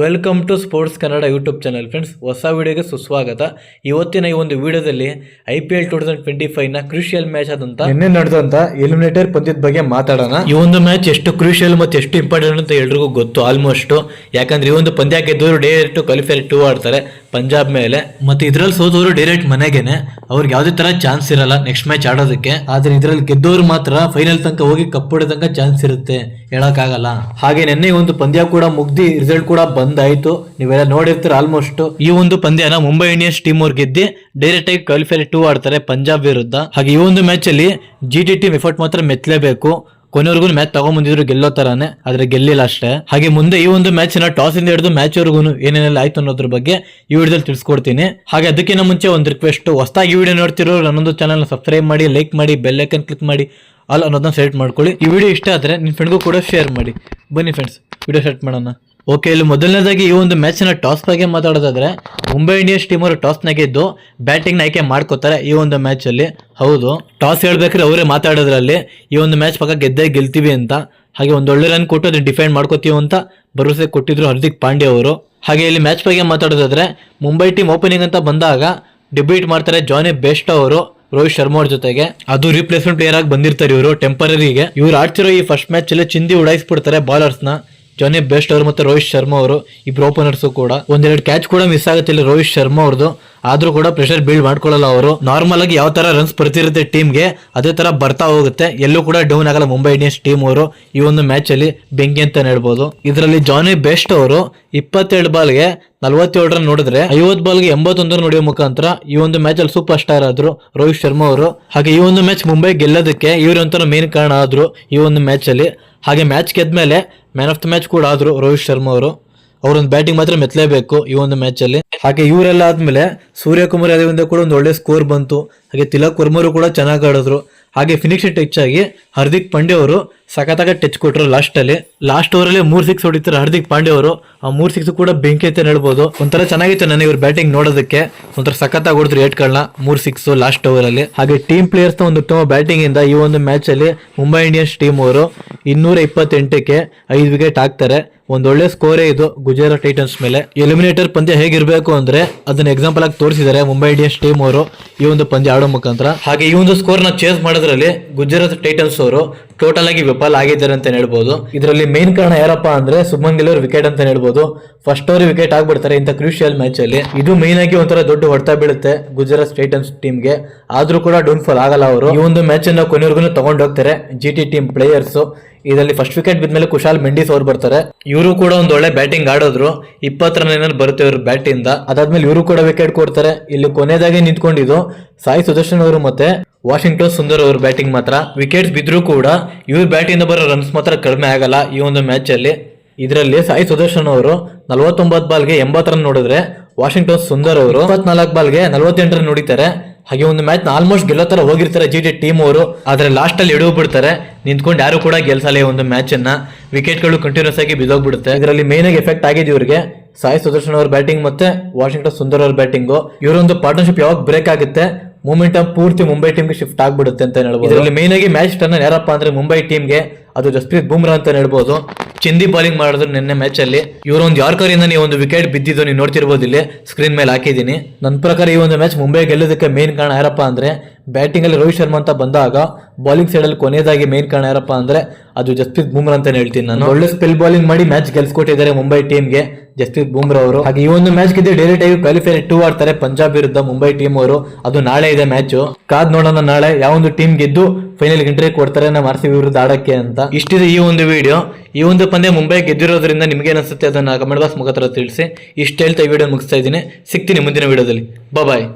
Welcome to sports Kannada YouTube channel friends. ಹೊಸ ವಿಡಿಯೋಗೆ ಸುಸ್ವಾಗತ. ಇವತ್ತಿನ ಈ ಒಂದು ವಿಡಿಯೋದಲ್ಲಿ IPL 2025ನ ಕ್ರೂಷಿಯಲ್ ಮ್ಯಾಚ್ ಆದಂತ ನಿನ್ನೆ ನಡೆದಂತ ಎಲಿಮಿನೇಟರ್ ಪಂದ್ಯದ ಬಗ್ಗೆ ಮಾತಾಡೋಣ. ಈ ಒಂದು ಮ್ಯಾಚ್ ಎಷ್ಟು ಕ್ರೂಷಿಯಲ್ ಮತ್ತೆ ಎಷ್ಟು ಇಂಪಾರ್ಟೆಂಟ್ ಅಂತ ಎಲ್ರಿಗೂ ಗೊತ್ತು ಆಲ್ಮೋಸ್ಟ್. ಯಾಕಂದ್ರೆ ಈ ಒಂದು ಪಂದ್ಯ ಗೆದ್ದವರು ಡೈರೆಕ್ಟ್ ಕ್ವಾಲಿಫೈರ್ 2 ಆಡ್ತಾರೆ ಪಂಜಾಬ್ ಮೇಲೆ. ಮತ್ತೆ ಇದ್ರಲ್ಲಿ ಸೋತವರು ಡೈರೆಕ್ಟ್ ಮನೆಗೇನೆ, ಅವ್ರಿಗೆ ಯಾವುದೇ ತರ ಚಾನ್ಸ್ ಇರಲ್ಲ ನೆಕ್ಸ್ಟ್ ಮ್ಯಾಚ್ ಆಡೋದಕ್ಕೆ. ಆದ್ರೆ ಇದ್ರಲ್ಲಿ ಗೆದ್ದವರು ಮಾತ್ರ ಫೈನಲ್ ತನಕ ಹೋಗಿ ಕಪ್ ಹೊಡೆ ತನಕ ಚಾನ್ಸ್ ಇರುತ್ತೆ, ಹೇಳಕ್ಕಾಗಲ್ಲ. ಹಾಗೆ ನಿನ್ನೆ ಒಂದು ಪಂದ್ಯ ಕೂಡ ಮುಗ್ದಿ ರಿಸಲ್ಟ್ ಕೂಡ ಬಂದಾಯ್ತು, ನೀವೆಲ್ಲ ನೋಡಿರ್ತೀರ ಆಲ್ಮೋಸ್ಟ್. ಈ ಒಂದು ಪಂದ್ಯನ ಮುಂಬೈ ಇಂಡಿಯನ್ಸ್ ಟೀಮ್ ಅವ್ರು ಗೆದ್ದಿ ಡೈರೆಕ್ಟ್ ಆಗಿ ಕ್ವಾಲಿಫೈರ್ 2 ಆಡ್ತಾರೆ ಪಂಜಾಬ್ ವಿರುದ್ಧ. ಹಾಗೆ ಈ ಒಂದು ಮ್ಯಾಚ್ ಅಲ್ಲಿ GT ಟೀಮ್ ಎಫರ್ಟ್ ಮಾತ್ರ ಮೆತ್ತಲೇಬೇಕು. ಕೊನೆವರೆಗೂ ಮ್ಯಾಚ್ ತಗೊಂಡ್ಬಂದಿದ್ರು ಗೆಲ್ಲೋ ತರಾನೆ, ಆದ್ರೆ ಗೆಲ್ಲಿಲ್ಲ ಅಷ್ಟೇ. ಹಾಗೆ ಮುಂದೆ ಈ ಒಂದು ಮ್ಯಾಚ್ ನ ಟಾಸ್ ಇಂದ ಹಿಡಿದು ಮ್ಯಾಚ್ ವರೆಗೂ ಏನೇನೆಲ್ಲ ಆಯ್ತು ಅನ್ನೋದ್ರ ಬಗ್ಗೆ ಈ ವಿಡಿಯೋದಲ್ಲಿ ತಿಳಿಸ್ಕೊಡ್ತೀನಿ. ಹಾಗೆ ಅದಕ್ಕಿಂತ ಮುಂಚೆ ಒಂದು ರಿಕ್ವೆಸ್ಟ್, ಹೊಸದಾಗಿ ವಿಡಿಯೋ ನೋಡ್ತಿರೋ ನನ್ನೊಂದು ಚಾನಲ್ ಸಬ್ಸ್ಕ್ರೈಬ್ ಮಾಡಿ, ಲೈಕ್ ಮಾಡಿ, ಬೆಲ್ ಐಕನ್ ಕ್ಲಿಕ್ ಮಾಡಿ, ಆಲ್ ಅನ್ನೋದನ್ನ ಸೆಲೆಕ್ಟ್ ಮಾಡ್ಕೊಳ್ಳಿ. ಈ ವಿಡಿಯೋ ಇಷ್ಟ ಆದ್ರೆ ನಿನ್ ಫ್ರೆಂಡ್ಗೂ ಕೂಡ ಶೇರ್ ಮಾಡಿ. ಬನ್ನಿ ಫ್ರೆಂಡ್ಸ್, ವಿಡಿಯೋ ಸ್ಟಾರ್ಟ್ ಮಾಡೋಣ. ಓಕೆ, ಇಲ್ಲಿ ಮೊದಲನೇದಾಗಿ ಈ ಒಂದು ಮ್ಯಾಚ್ ನ ಟಾಸ್ ಬಗ್ಗೆ ಮಾತಾಡೋದಾದ್ರೆ ಮುಂಬೈ ಇಂಡಿಯನ್ಸ್ ಟೀಮ್ ಅವರು ಟಾಸ್ ನಾಗ ಗೆದ್ದು ಬ್ಯಾಟಿಂಗ್ ಆಯ್ಕೆ ಮಾಡ್ಕೋತಾರೆ ಈ ಒಂದು ಮ್ಯಾಚ್ ಅಲ್ಲಿ. ಹೌದು, ಟಾಸ್ ಹೇಳ್ಬೇಕಾದ್ರೆ ಅವರೇ ಮಾತಾಡೋದ್ರಲ್ಲಿ ಈ ಒಂದು ಮ್ಯಾಚ್ ಪಕ್ಕ ಗೆದ್ದೇ ಗೆಲ್ತೀವಿ ಅಂತ. ಹಾಗೆ ಒಂದು ಒಳ್ಳೆ ರನ್ ಕೊಟ್ಟು ಅದನ್ನ ಡಿಫೆಂಡ್ ಮಾಡ್ಕೋತೀವಿ ಅಂತ ಭರವಸೆ ಕೊಟ್ಟಿದ್ರು ಹಾರ್ದಿಕ್ ಪಾಂಡ್ಯ ಅವರು. ಹಾಗೆ ಇಲ್ಲಿ ಮ್ಯಾಚ್ ಬಗ್ಗೆ ಮಾತಾಡೋದಾದ್ರೆ ಮುಂಬೈ ಟೀಮ್ ಓಪನಿಂಗ್ ಅಂತ ಬಂದಾಗ ಡೆಬ್ಯೂಟ್ ಮಾಡ್ತಾರೆ ಜಾನಿ ಬೇಸ್ಟೋ ಅವರು ರೋಹಿತ್ ಶರ್ಮಾ ಅವ್ರ ಜೊತೆಗೆ. ಅದು ರಿಪ್ಲೇಸ್ಮೆಂಟ್ ಪ್ಲೇಯರ್ ಆಗಿ ಬಂದಿರ್ತಾರೆ ಇವರು ಟೆಂಪರರಿಗೆ. ಇವ್ರು ಆಡ್ತಿರೋ ಈ ಫಸ್ಟ್ ಮ್ಯಾಚ್ ಅಲ್ಲಿ ಚಿಂದಿ ಉಡಾಯಿಸ್ಬಿಡ್ತಾರೆ ಬಾಲರ್ಸ್ ನ. ಜಾನಿ ಬೆಸ್ಟ್ ಅವರು ಮತ್ತೆ ರೋಹಿತ್ ಶರ್ಮಾ ಅವರು ಇಬ್ರು ಓಪನರ್ಸ್ ಕೂಡ. ಒಂದೆರಡು ಕ್ಯಾಚ್ ಕೂಡ ಮಿಸ್ ಆಗುತ್ತೆ ಇಲ್ಲಿ ರೋಹಿತ್ ಶರ್ಮಾ ಅವ್ರದ್ದು, ಆದ್ರೂ ಕೂಡ ಪ್ರೆಷರ್ ಬಿಲ್ಡ್ ಮಾಡ್ಕೊಳ್ಳಲ್ಲ ಅವರು. ನಾರ್ಮಲ್ ಆಗಿ ಯಾವ ತರ ರನ್ಸ್ ಬರ್ತಿರುತ್ತೆ ಟೀಮ್ಗೆ ಅದೇ ತರ ಬರ್ತಾ ಹೋಗುತ್ತೆ, ಎಲ್ಲೂ ಕೂಡ ಡೌನ್ ಆಗಲ್ಲ ಮುಂಬೈ ಇಂಡಿಯನ್ಸ್ ಟೀಮ್ ಅವರು. ಈ ಒಂದು ಮ್ಯಾಚ್ ಅಲ್ಲಿ ಬೆಂಕಿ ಅಂತ ಹೇಳ್ಬೋದು. ಇದರಲ್ಲಿ ಜಾನಿ ಬೆಸ್ಟ್ ಅವರು 27 ಬಾಲ್ಗೆ 47 ರನ್ ನೋಡಿದ್ರೆ 50 ಬಾಲ್ಗೆ 81 ರನ್ ಹೊಡೆಯೋ ಮುಖಾಂತರ ಈ ಒಂದು ಮ್ಯಾಚ್ ಅಲ್ಲಿ ಸೂಪರ್ ಸ್ಟಾರ್ ಆದ್ರು ರೋಹಿತ್ ಶರ್ಮಾ ಅವರು. ಹಾಗೆ ಈ ಒಂದು ಮ್ಯಾಚ್ ಮುಂಬೈ ಗೆಲ್ಲೋದಕ್ಕೆ ಇವರಂತರ ಮೇನ್ ಕಾರಣ ಆದ್ರು ಈ ಒಂದು ಮ್ಯಾಚ್ ಅಲ್ಲಿ. ಹಾಗೆ ಮ್ಯಾಚ್ ಗೆದ್ಮೇಲೆ ಮ್ಯಾನ್ ಆಫ್ ದ ಮ್ಯಾಚ್ ಕೂಡ ಆದ್ರು ರೋಹಿತ್ ಶರ್ಮಾ ಅವರು. ಅವ್ರೊಂದು ಬ್ಯಾಟಿಂಗ್ ಮಾತ್ರ ಮೆತ್ತಲೇಬೇಕು ಈ ಒಂದು ಮ್ಯಾಚ್ ಅಲ್ಲಿ. ಹಾಗೆ ಇವರೆಲ್ಲ ಆದ್ಮೇಲೆ ಸೂರ್ಯಕುಮಾರ್ ಯಾದವ್ ಕೂಡ ಒಂದು ಒಳ್ಳೆ ಸ್ಕೋರ್ ಬಂತು. ಹಾಗೆ ತಿಲಕ್ ವರ್ಮರು ಕೂಡ ಚೆನ್ನಾಗಿ ಆಡಿದ್ರು. ಹಾಗೆ ಫಿನಿಶಿಂಗ್ ಟಚ್ ಆಗಿ ಹಾರ್ದಿಕ್ ಪಾಂಡ್ಯ ಅವರು ಸಖತ್ತಾಗಿ ಟಚ್ ಕೊಟ್ಟರು ಲಾಸ್ಟ್ ಓವರ್ ಅಲ್ಲಿ 3 6 ಹೊಡಿತಾರೆ ಹಾರ್ದಿಕ್ ಪಾಂಡ್ಯ ಅವರು. ಆ 3 6 ಕೂಡ ಬೆಂಕಿ ಅಂತ ಹೇಳ್ಬೋದು. ಒಂಥರ ಚೆನ್ನಾಗಿತ್ತು ನನಗೆ ಇವ್ರ ಬ್ಯಾಟಿಂಗ್ ನೋಡೋದಕ್ಕೆ, ಒಂಥರ ಸಖತ್ತಾಗಿ ಹೊಡೆದ್ರು ಏಟ್ಗಳನ್ನ 3 6 ಲಾಸ್ಟ್ ಓವರ್ ಅಲ್ಲಿ. ಹಾಗೆ ಟೀಮ್ ಪ್ಲೇಯರ್ಸ್ ನ ಒಂದು ಉತ್ತಮ ಬ್ಯಾಟಿಂಗ್ ಇಂದ ಈ ಒಂದು ಮ್ಯಾಚ್ ಅಲ್ಲಿ ಮುಂಬೈ ಇಂಡಿಯನ್ಸ್ ಟೀಮ್ ಅವರು 228ಕ್ಕೆ 5 ವಿಕೆಟ್ ಹಾಕ್ತಾರೆ. ಒಂದೊಳ್ಳೆ ಸ್ಕೋರೇ ಇದು ಗುಜರಾತ್ ಟೈಟನ್ಸ್ ಮೇಲೆ. ಎಲಿಮಿನೇಟರ್ ಪಂದ್ಯ ಹೇಗಿರ್ಬೇಕು ಅಂದ್ರೆ ಅದನ್ನ ಎಕ್ಸಾಂಪಲ್ ಆಗಿ ತೋರಿಸಿದ್ದಾರೆ ಮುಂಬೈ ಇಂಡಿಯನ್ಸ್ ಟೀಮ್ ಅವರು ಈ ಒಂದು ಪಂದ್ಯ ಆಡೋ ಮುಖಾಂತರ. ಹಾಗೆ ಈ ಒಂದು ಸ್ಕೋರ್ ನ ಚೇಸ್ ಮಾಡೋದ್ರಲ್ಲಿ ಗುಜರಾತ್ ಟೈಟನ್ಸ್ ಅವರು ಟೋಟಲ್ ಆಗಿ ವಿಫಲ ಆಗಿದ್ದಾರೆ ಅಂತ ಹೇಳ್ಬೋದು. ಇದರಲ್ಲಿ ಮೇನ್ ಕಾರಣ ಯಾರಪ್ಪ ಅಂದ್ರೆ ಸುಮನ್ ಗಿಲ್ ಅವ್ರ ವಿಕೆಟ್ ಅಂತ ಹೇಳ್ಬೋದು. ಫಸ್ಟ್ ಓವರ್ ವಿಕೆಟ್ ಆಗ್ಬಿಡ್ತಾರೆ ಇಂಥ ಕ್ರೂಷಿಯಲ್ ಮ್ಯಾಚ್ ಅಲ್ಲಿ. ಇದು ಮೇನ್ ಆಗಿ ಒಂಥರ ದೊಡ್ಡ ಹೊಡೆತ ಬೀಳುತ್ತೆ ಗುಜರಾತ್ ಟೈಟನ್ಸ್ ಟೀಮ್ ಗೆ, ಆದ್ರೂ ಕೂಡ ಡೌನ್ ಫಾಲ್ ಆಗಲ್ಲ ಅವರು. ಈ ಒಂದು ಮ್ಯಾಚ್ ಅನ್ನ ಕೊನೆವರೆಗೂ ತಗೊಂಡು ಹೋಗ್ತಾರೆ GT ಟೀಮ್ ಪ್ಲೇಯರ್ಸ್. ಇದರಲ್ಲಿ ಫಸ್ಟ್ ವಿಕೆಟ್ ಬಿದ್ಮೇಲೆ ಕುಶಾಲ್ ಮೆಂಡಿಸ್ ಅವ್ರು ಬರ್ತಾರೆ. ಇವರು ಕೂಡ ಒಂದು ಒಳ್ಳೆ ಬ್ಯಾಟಿಂಗ್ ಆಡೋದ್ರು, 20 ರನ್ ಏನಾದ್ರು ಬರುತ್ತೆ ಇವ್ರ ಬ್ಯಾಟ್ ಇಂದ. ಅದಾದ್ಮೇಲೆ ಇವರು ಕೂಡ ವಿಕೆಟ್ ಕೊಡ್ತಾರೆ. ಇಲ್ಲಿ ಕೊನೆಯದಾಗಿ ನಿಂತ್ಕೊಂಡಿದ್ದು ಸಾಯಿ ಸುದರ್ಶನ್ ಅವರು ಮತ್ತೆ ವಾಷಿಂಗ್ಟನ್ ಸುಂದರ್ ಅವ್ರ ಬ್ಯಾಟಿಂಗ್ ಮಾತ್ರ. ವಿಕೆಟ್ಸ್ ಬಿದ್ರು ಕೂಡ ಇವ್ರ ಬ್ಯಾಟ್ ಇಂದ ಬರೋ ರನ್ಸ್ ಮಾತ್ರ ಕಡಿಮೆ ಆಗಲ್ಲ ಈ ಒಂದು ಮ್ಯಾಚ್ ಅಲ್ಲಿ. ಇದರಲ್ಲಿ ಸಾಯಿ ಸುದರ್ಶನ್ ಅವರು 49 ಬಾಲ್ಗೆ 80 ರನ್ ನೋಡಿದ್ರೆ ವಾಷಿಂಗ್ಟನ್ ಸುಂದರ್ ಅವರು 24 ಬಾಲ್ಗೆ 48 ರನ್ ನೋಡಿತಾರೆ. ಹಾಗೆ ಒಂದು ಮ್ಯಾಚ್ ಆಲ್ಮೋಸ್ಟ್ ಗೆಲ್ಲೋ ತರ ಹೋಗಿರ್ತಾರೆ GT ಟೀಮ್ ಅವರು. ಆದ್ರೆ ಲಾಸ್ಟ್ ಅಲ್ಲಿ ಎಡವು ಬಿಡ್ತಾರೆ, ನಿಂತ್ಕೊಂಡು ಯಾರು ಕೂಡ ಗೆಲ್ಸಲ್ಲ ಈ ಒಂದು ಮ್ಯಾಚ್ ಅನ್ನ. ವಿಕೆಟ್ ಗಳು ಕಂಟಿನ್ಯೂಸ್ ಆಗಿ ಬಿದ್ದೋಗ್ಬಿಡುತ್ತೆ. ಇದರಲ್ಲಿ ಮೇನ್ ಆಗಿ ಎಫೆಕ್ಟ್ ಆಗಿದೆ ಇವ್ರಿಗೆ ಸಾಯಿ ಸುದರ್ಶನ್ ಅವ್ರ ಬ್ಯಾಟಿಂಗ್ ಮತ್ತೆ ವಾಷಿಂಗ್ಟನ್ ಸುಂದರ್ ಅವ್ರ ಬ್ಯಾಟಿಂಗ್. ಇವರೊಂದು ಪಾರ್ಟ್ನರ್ಶಿಪ್ ಯಾವಾಗ ಬ್ರೇಕ್ ಆಗುತ್ತೆ ಮೂಮೆಂಟಮ್ ಪೂರ್ತಿ ಮುಂಬೈ ಟೀಮ್ಗೆ ಶಿಫ್ಟ್ ಆಗ್ಬಿಡುತ್ತೆ ಅಂತ ಹೇಳ್ಬೋದು. ಇದರಲ್ಲಿ ಮೇನ್ ಆಗಿ ಮ್ಯಾಚ್ ಟರ್ನರ್ ಯಾರಪ್ಪ ಅಂದ್ರೆ ಮುಂಬೈ ಟೀಮ್ಗೆ ಅದು ಜಸ್ಪ್ರೀತ್ ಬುಮ್ರಾ ಅಂತ ಹೇಳ್ಬೋದು. ಚಿಂದಿ ಬಾಲಿಂಗ್ ಮಾಡಿದ್ರು ನಿನ್ನೆ ಮ್ಯಾಚ್ ಅಲ್ಲಿ. ಇವರು ಒಂದು ಯಾರ್ಕರ್ ಇಂದ ನೀವು ಒಂದು ವಿಕೆಟ್ ಬಿದ್ದಿದ್ದು ನೀವು ನೋಡ್ತಿರ್ಬೋದು, ಇಲ್ಲಿ ಸ್ಕ್ರೀನ್ ಮೇಲೆ ಹಾಕಿದೀನಿ. ನನ್ನ ಪ್ರಕಾರ ಈ ಒಂದು ಮ್ಯಾಚ್ ಮುಂಬೈ ಗೆಲ್ಲೋದಕ್ಕೆ ಮೇನ್ ಕಾರಣ ಯಾರಪ್ಪ ಅಂದ್ರೆ ಬ್ಯಾಟಿಂಗ್ ಅಲ್ಲಿ ರೋಹಿತ್ ಶರ್ಮಾ ಅಂತ ಬಂದಾಗ ಬಾಲಿಂಗ್ ಸೈಡ್ ಅಲ್ಲಿ ಕೊನೆಯದಾಗಿ ಮೇನ್ ಕಾರಣ ಯಾರಪ್ಪ ಅಂದ್ರೆ ಅದು ಜಸ್ಪ್ರೀತ್ ಬುಮ್ರಾ ಅಂತ ಹೇಳ್ತೀನಿ ನಾನು. ಒಳ್ಳೆ ಸ್ಪೆಲ್ ಬಾಲಿಂಗ್ ಮಾಡಿ ಮ್ಯಾಚ್ ಗೆಲ್ಸ್ಕೊಟ್ಟಿದ್ದಾರೆ ಮುಂಬೈ ಟೀಮ್ಗೆ ಜಸ್ಪ್ರೀತ್ ಬುಮ್ರಾ ಅವರು. ಹಾಗೆ ಈ ಒಂದು ಮ್ಯಾಚ್ ಗೆದ್ದು ಡೈರೆಕ್ಟ್ ಆಗಿ ಕ್ವಾಲಿಫೈರ್ 2 ಆಡ್ತಾರೆ ಪಂಜಾಬ್ ವಿರುದ್ಧ ಮುಂಬೈ ಟೀಮ್ ಅವರು. ಅದು ನಾಳೆ ಇದೆ ಮ್ಯಾಚ್, ಕಾದ್ ನೋಡೋಣ ನಾಳೆ ಯಾವ ಒಂದು ಟೀಮ್ ಗೆದ್ದು ಫೈನಲ್ ಎಂಟ್ರಿ ಕೊಡ್ತಾರೆ ನಮ್ಮ RCB ವಿರುದ್ಧ ಆಡಕ್ಕೆ ಅಂತ. ಇಷ್ಟಿದೆ ಈ ಒಂದು ವಿಡಿಯೋ. ಈ ಒಂದು ಪಂದ್ಯ ಮುಂಬೈ ಗೆದ್ದಿರೋದ್ರಿಂದ ನಿಮ್ಗೆ ಏನಿಸುತ್ತೆ ಅದನ್ನ ಕಮೆಂಟ್ ಬಾಕ್ಸ್ ಮುಖಾಂತರ ತಿಳಿಸಿ. ಇಷ್ಟು ಹೇಳ್ತಾ ಈ ವಿಡಿಯೋ ಮುಗಿಸ್ತಾ ಇದ್ದೀನಿ. ಸಿಗ್ತೀನಿ ಮುಂದಿನ ವಿಡಿಯೋದಲ್ಲಿ. ಬಾಯ್.